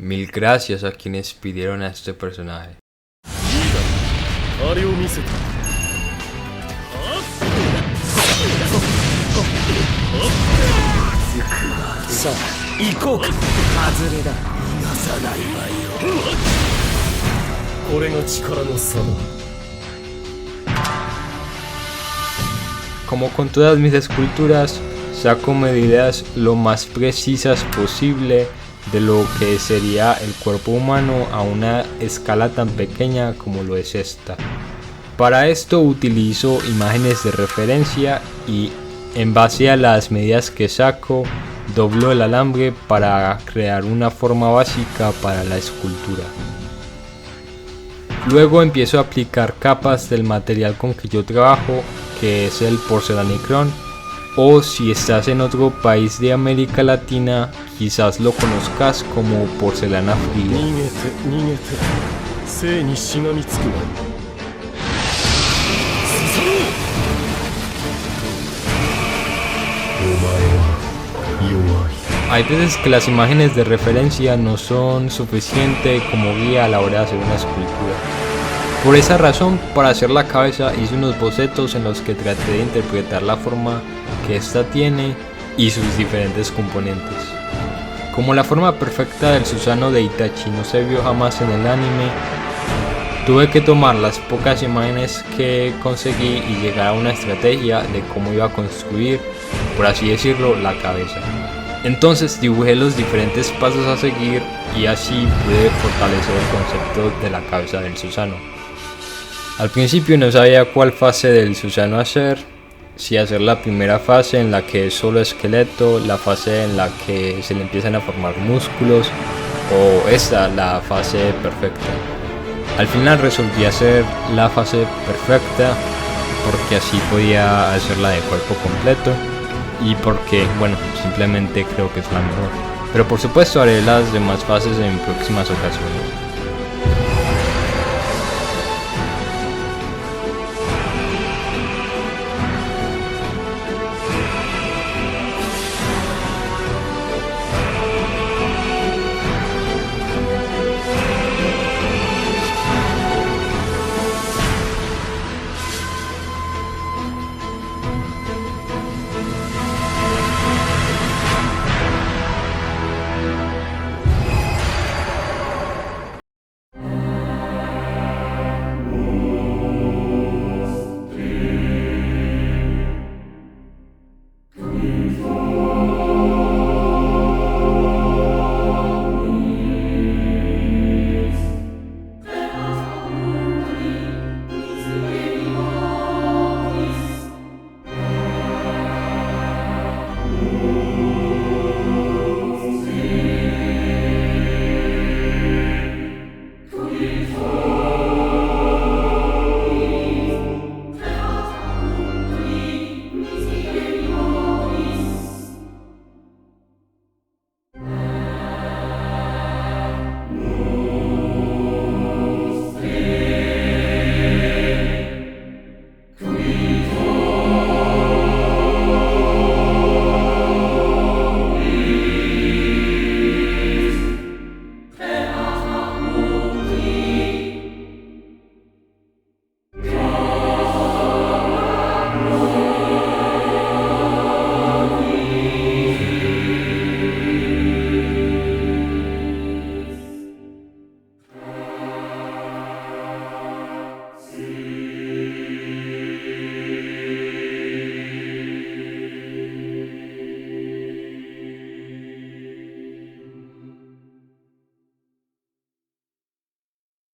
Mil gracias a quienes pidieron a este personaje. あれを見せた。さあ行こうか。外れだ。逃がさないわよ。これが力の差だ。 Como con todas mis esculturas, saco medidas lo más precisas posible de lo que sería el cuerpo humano a una escala tan pequeña como lo es esta. Para esto utilizo imágenes de referencia y en base a las medidas que saco, doblo el alambre para crear una forma básica para la escultura. Luego empiezo a aplicar capas del material con que yo trabajo, que es el porcelanicrón, o si estás en otro país de América Latina, quizás lo conozcas como porcelana fría. Hay veces que las imágenes de referencia no son suficientes como guía a la hora de hacer una escultura. Por esa razón, para hacer la cabeza hice unos bocetos en los que traté de interpretar la forma que ésta tiene y sus diferentes componentes. Como la forma perfecta del Susanoo de Itachi no se vio jamás en el anime, tuve que tomar las pocas imágenes que conseguí y llegar a una estrategia de cómo iba a construir, por así decirlo, la cabeza. Entonces dibujé los diferentes pasos a seguir y así pude fortalecer el concepto de la cabeza del Susanoo. Al principio no sabía cuál fase del Susanoo hacer, si hacer la primera fase en la que es solo esqueleto, la fase en la que se le empiezan a formar músculos o esta, la fase perfecta. Al final resolví hacer la fase perfecta porque así podía hacerla de cuerpo completo y porque, bueno, simplemente creo que es la mejor. Pero por supuesto haré las demás fases en próximas ocasiones.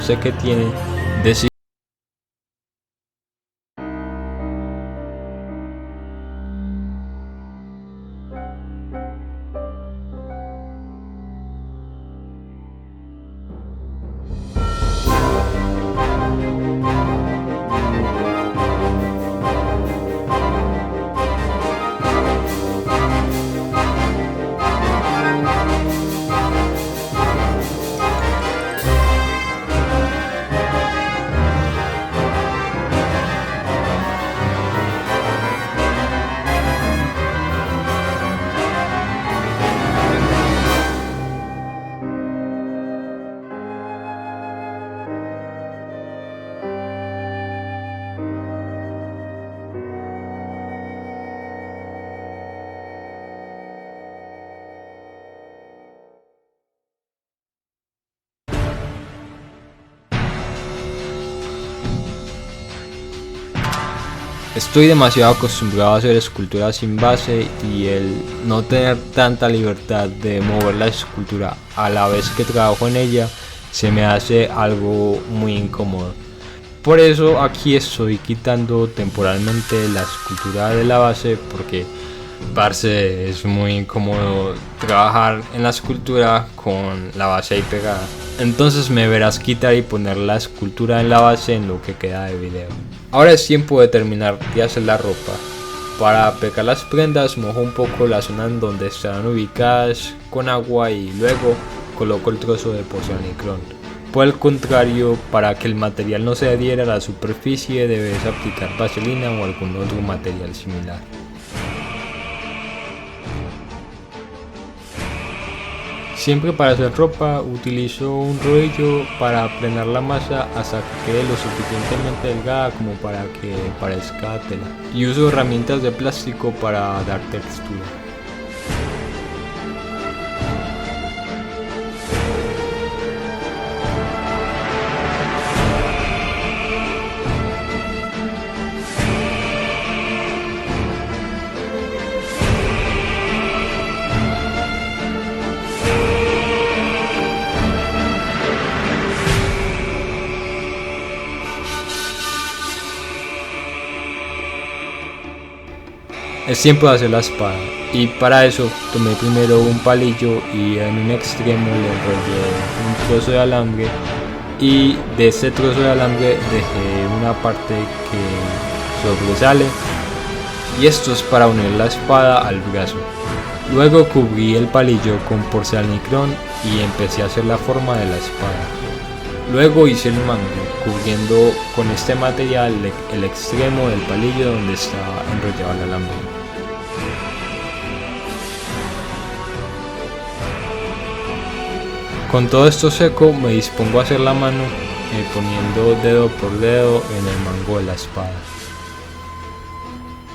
Sé que tiene de Estoy demasiado acostumbrado a hacer escultura sin base y el no tener tanta libertad de mover la escultura a la vez que trabajo en ella se me hace algo muy incómodo. Por eso aquí estoy quitando temporalmente la escultura de la base porque parce, es muy incómodo trabajar en la escultura con la base ahí pegada. Entonces me verás quitar y poner la escultura en la base en lo que queda de video. Ahora es tiempo de terminar de hacer la ropa. Para pegar las prendas mojo un poco la zona en donde estarán ubicadas con agua y luego coloco el trozo de porcelanicrón. Por el contrario, para que el material no se adhiera a la superficie debes aplicar vaselina o algún otro material similar. Siempre para hacer ropa utilizo un rodillo para aplanar la masa hasta que quede lo suficientemente delgada como para que parezca tela. Y uso herramientas de plástico para dar textura. Es tiempo de hacer la espada y para eso tomé primero un palillo y en un extremo le enrollé un trozo de alambre y de este trozo de alambre dejé una parte que sobresale y esto es para unir la espada al brazo. Luego cubrí el palillo con porcelanicrón y empecé a hacer la forma de la espada. Luego hice el mango, cubriendo con este material el extremo del palillo donde estaba enrollado el alambre. Con todo esto seco me dispongo a hacer la mano poniendo dedo por dedo en el mango de la espada.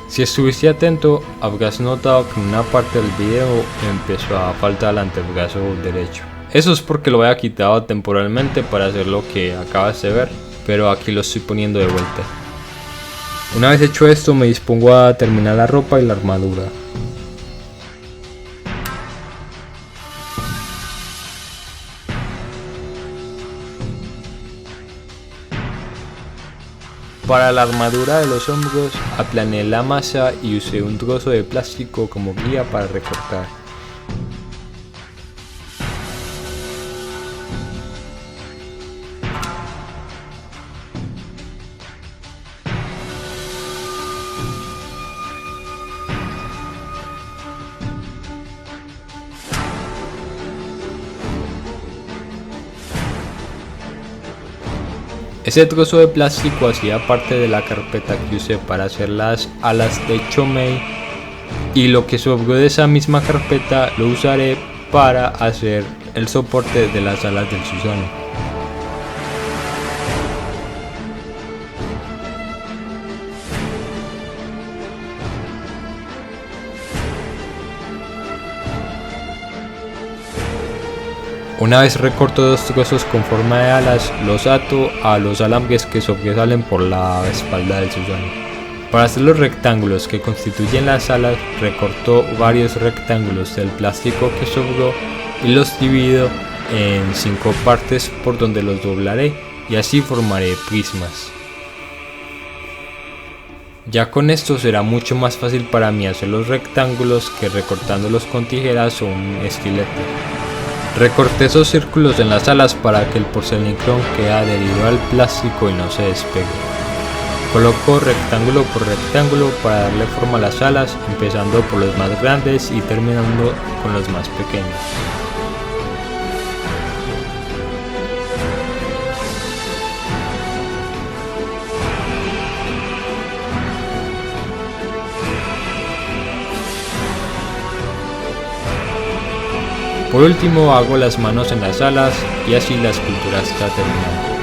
Si estuviste atento habrás notado que en una parte del video empezó a faltar el antebrazo derecho. Eso es porque lo había quitado temporalmente para hacer lo que acabas de ver, pero aquí lo estoy poniendo de vuelta. Una vez hecho esto me dispongo a terminar la ropa y la armadura. Para la armadura de los hombros aplané la masa y usé un trozo de plástico como guía para recortar. Ese trozo de plástico hacía parte de la carpeta que usé para hacer las alas de Chomei y lo que sobró de esa misma carpeta lo usaré para hacer el soporte de las alas del Susanoo. Una vez recorto dos trozos con forma de alas, los ato a los alambres que sobresalen por la espalda del Susanoo. Para hacer los rectángulos que constituyen las alas, recorto varios rectángulos del plástico que sobró y los divido en 5 partes por donde los doblaré y así formaré prismas. Ya con esto será mucho más fácil para mí hacer los rectángulos que recortándolos con tijeras o un estilete. Recorté esos círculos en las alas para que el porcelanicrón quede adherido al plástico y no se despegue. Coloco rectángulo por rectángulo para darle forma a las alas, empezando por los más grandes y terminando con los más pequeños. Por último hago las manos en las alas y así la escultura está terminada.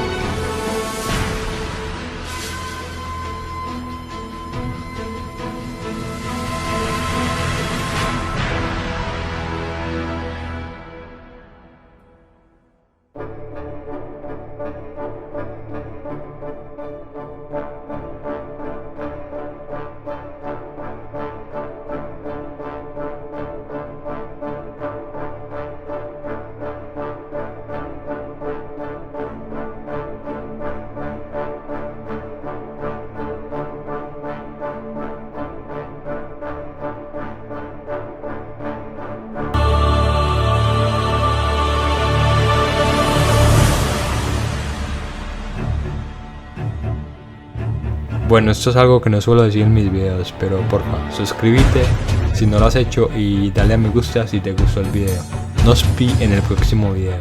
Bueno, esto es algo que no suelo decir en mis videos, pero porfa, suscríbete si no lo has hecho y dale a me gusta si te gustó el video. Nos vi en el próximo video.